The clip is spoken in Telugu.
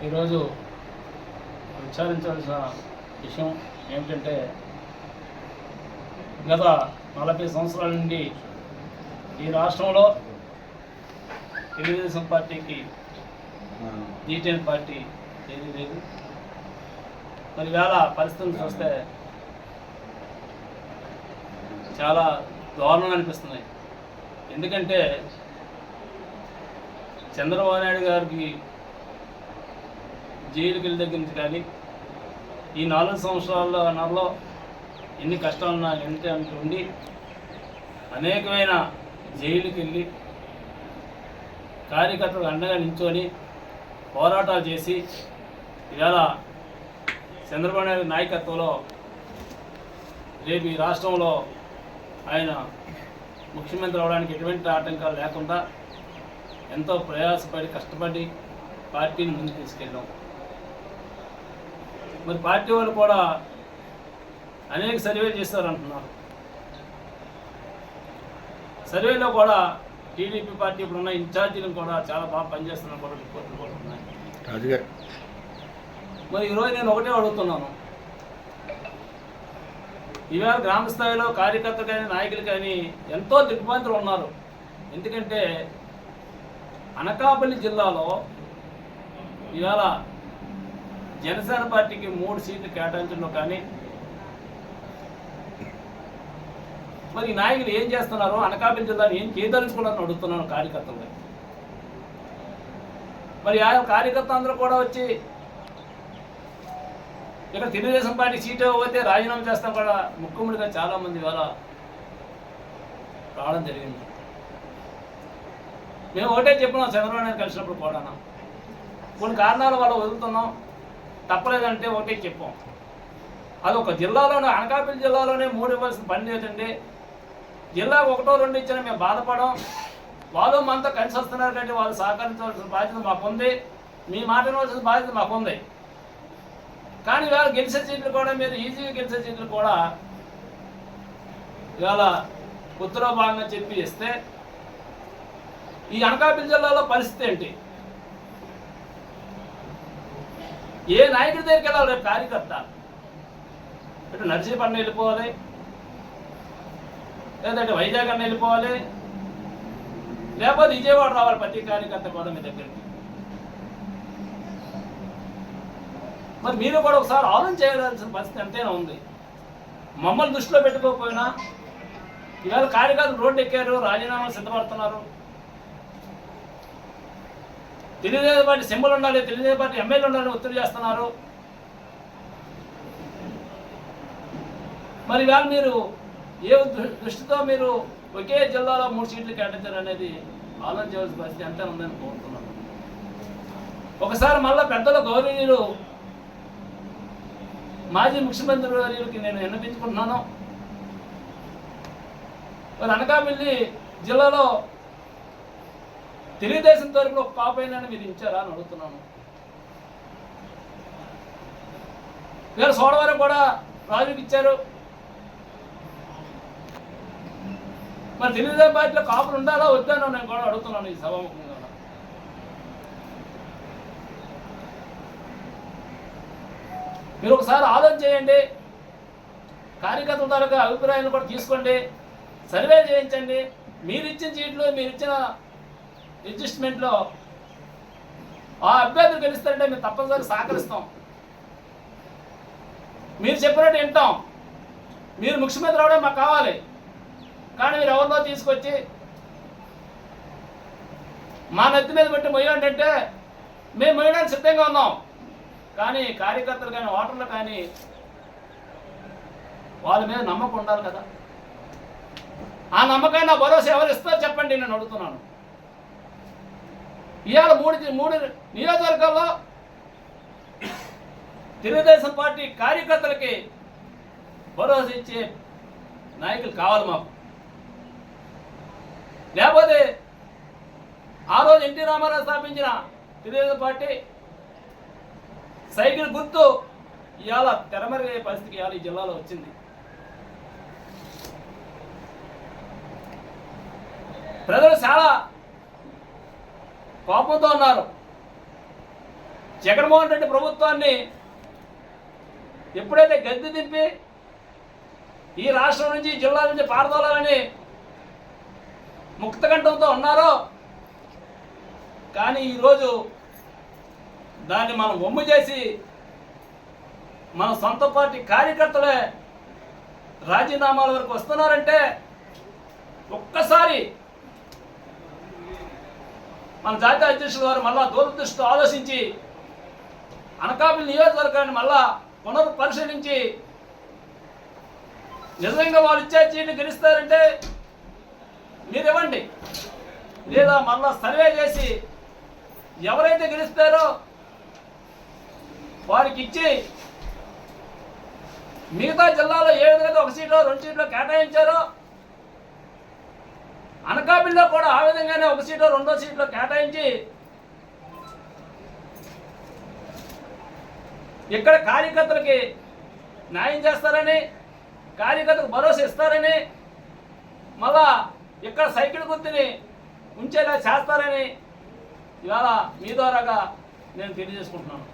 ఈరోజు విచారించాల్సిన విషయం ఏమిటంటే గత 40 సంవత్సరాల నుండి ఈ రాష్ట్రంలో తెలుగుదేశం పార్టీకి జీటీఎన్ పార్టీ ఏది లేదు. మరి వేళ పరిస్థితులు చూస్తే చాలా దారుణంగా అనిపిస్తున్నాయి. ఎందుకంటే చంద్రబాబు నాయుడు గారికి జైలుకి వెళ్ళి దగ్గర నుంచి కానీ ఈ 4 సంవత్సరాలలో ఎన్ని కష్టాలున్నా ఎంత ఉండి అనేకమైన జైలుకి వెళ్ళి కార్యకర్తలకు అండగా నించొని పోరాటాలు చేసి ఇవాళ చంద్రబాబు నాయుడు నాయకత్వంలో రేపు ఈ రాష్ట్రంలో ఆయన ముఖ్యమంత్రి అవడానికి ఎటువంటి ఆటంకాలు లేకుండా ఎంతో ప్రయాసపడి కష్టపడి పార్టీని ముందుకు తీసుకెళ్ళాం. మరి పార్టీ వాళ్ళు కూడా అనేక సర్వేలు చేస్తారంటున్నారు. సర్వేలో కూడా టీడీపీ పార్టీ ఇప్పుడున్న ఇన్ఛార్జీలను కూడా చాలా బాగా పనిచేస్తున్న కూడా రిపోర్టులు కూడా ఉన్నాయి. మరి ఈరోజు నేను ఒకటే అడుగుతున్నాను, ఈవేళ గ్రామ స్థాయిలో కార్యకర్తలు కానీ నాయకులు కానీ ఎంతో దిగ్భ్రాంతులు ఉన్నారు. ఎందుకంటే అనకాపల్లి జిల్లాలో ఇవాళ జనసేన పార్టీకి 3 సీట్లు కేటాయించడంలో కానీ మరి నాయకులు ఏం చేస్తున్నారు, అనకాపల్లి జిల్లాను ఏం చేయదలుచుకున్నారని అడుగుతున్నాను కార్యకర్తలు. మరి ఆ కార్యకర్త అందరూ కూడా వచ్చి ఇక్కడ తెలుగుదేశం పార్టీ సీటు పోతే రాజీనామా చేస్తాం కూడా ముఖ్యమంత్రిగా చాలామంది ఇవాళ రావడం జరిగింది. మేము ఒకటే చెప్పినాం చంద్రబాబు నాయుడు కలిసినప్పుడు కూడా, కొన్ని కారణాలు వాళ్ళు వదులుతున్నాం తప్పలేదంటే ఒకటే చెప్పాం. అది ఒక జిల్లాలోనే అనకాపల్లి జిల్లాలోనే 3 ఇవ్వాల్సిన పని లేదండి. జిల్లాకు 1, 2 ఇచ్చినా మేము బాధపడం. వాళ్ళు మనతో కలిసి వస్తున్నారు కంటే వాళ్ళు సహకరించవలసిన బాధ్యత మాకుంది, మీ మాట వినవలసిన బాధ్యత మాకుంది. కానీ ఇవాళ గెలిచే సీట్లు కూడా మీరు ఈజీగా గెలిచే సీట్లు కూడా ఇవాళ ఉత్తర భాగంగా చెప్పి ఇస్తే ఈ అనకాపల్లి జిల్లాలో పరిస్థితి ఏంటి? ఏ నాయకుడి దగ్గరికి వెళ్ళాలి రేపు కార్యకర్త? ఇటు నర్సీపట్నం వెళ్ళిపోవాలి, లేదంటే వైజాగ్ అన్న వెళ్ళిపోవాలి, లేకపోతే విజయవాడ రావాలి ప్రతి కార్యకర్త కూడా మీ దగ్గరికి. మరి మీరు కూడా ఒకసారి ఆలోచన చేయాల్సిన పరిస్థితి ఎంతైనా ఉంది. మమ్మల్ని దృష్టిలో పెట్టుకోకపోయినా ఇవాళ కార్యకర్తలు రోడ్డు ఎక్కారు, రాజీనామాలు సిద్ధపడుతున్నారు. తెలుగుదేశం పార్టీ సింబల్ ఉండాలి, తెలుగుదేశం పార్టీ ఎమ్మెల్యే ఉండాలని ఒత్తిడి చేస్తున్నారు. మరి ఇవాళ మీరు ఏ దృష్టితో మీరు ఒకే జిల్లాలో 3 సీట్లు కేటాయించారు అనేది ఆలోచన చేయాల్సిన పరిస్థితి ఎంత ఉందని కోరుతున్నాను. ఒకసారి మళ్ళా పెద్దల గౌరవనీయులు మాజీ ముఖ్యమంత్రి వర్యులకి నేను విన్నపించుకుంటున్నాను. మరి అనకాపల్లి జిల్లాలో తెలుగుదేశం తరపున ఒక కాపైనా మీరు ఇచ్చారా అని అడుగుతున్నాను. వేరే సోడవరం కూడా రాజుకి ఇచ్చారు. మరి తెలుగుదేశం పార్టీలో కాపులు ఉండాలా వద్దానో నేను కూడా అడుగుతున్నాను ఈ సభాముఖంగా. మీరు ఒకసారి ఆలోచన చేయండి, కార్యకర్తల తాలూకా అభిప్రాయాలు కూడా తీసుకోండి, సర్వే చేయించండి. మీరు ఇచ్చిన సీట్లు, మీరు ఇచ్చిన అడ్జస్ట్మెంట్లో ఆ అభ్యర్థులు గెలుస్తారంటే మేము తప్పనిసరి సహకరిస్తాం. మీరు చెప్పినట్టు వింటాం. మీరు ముఖ్యమంత్రి అవడం మాకు కావాలి. కానీ మీరు ఎవరినో తీసుకొచ్చి మా నెత్తి మీద పెట్టి మొయ్యండి అంటే మేము మొయ్యడానికి సిద్ధంగా ఉన్నాం. కానీ కార్యకర్తలు కానీ ఓటర్లు కానీ వాళ్ళ మీద నమ్మకం ఉండాలి కదా. ఆ నమ్మకాన్ని నా భరోసా ఎవరు ఇస్తారో చెప్పండి నేను అడుగుతున్నాను. ఇవాళ 3 నియోజకవర్గాల్లో తెలుగుదేశం పార్టీ కార్యకర్తలకి భరోసా ఇచ్చే నాయకులు కావాలి మాకు. లేకపోతే ఆ రోజు ఎన్టీ రామారావు స్థాపించిన తెలుగుదేశం పార్టీ సైకిల్ గుర్తు ఇవాళ తెరమరుగయ్యే పరిస్థితికి ఇవాళ ఈ జిల్లాలో వచ్చింది. ప్రజలు చాలా కోపంతో ఉన్నారు. జగన్మోహన్ రెడ్డి ప్రభుత్వాన్ని ఎప్పుడైతే గద్దె దింపి ఈ రాష్ట్రం నుంచి జిల్లా నుంచి పారదోలాలని ముక్తకంఠంతో ఉన్నారో, కానీ ఈరోజు దాన్ని మనం ఒమ్ము చేసి మన సొంత పార్టీ కార్యకర్తలే రాజీనామాల వరకు వస్తున్నారంటే ఒక్కసారి మన జాతీయ అధ్యక్షుల వారు మళ్ళా దూరదృష్టితో ఆలోచించి అనకాపల్లి నియోజకవర్గాన్ని మళ్ళా పునఃపరిశీలించి నిజంగా వాళ్ళు ఇచ్చే సీట్లు గెలుస్తారంటే మీరు ఇవ్వండి, లేదా మళ్ళా సర్వే చేసి ఎవరైతే గెలుస్తారో వారికి ఇచ్చి మిగతా జిల్లాలో ఏ విధంగా ఒక సీట్లో 2 సీట్లో కేటాయించారో అనకాపల్లిలో కూడా ఆ విధంగానే 1 సీట్లో 2వ సీట్లో కేటాయించి ఇక్కడ కార్యకర్తలకి న్యాయం చేస్తారని, కార్యకర్తలకు భరోసా ఇస్తారని, మళ్ళా ఇక్కడ సైకిల్ గుర్తుని ఉంచేలా చేస్తారని ఇవాళ మీ ద్వారాగా నేను తెలియజేసుకుంటున్నాను.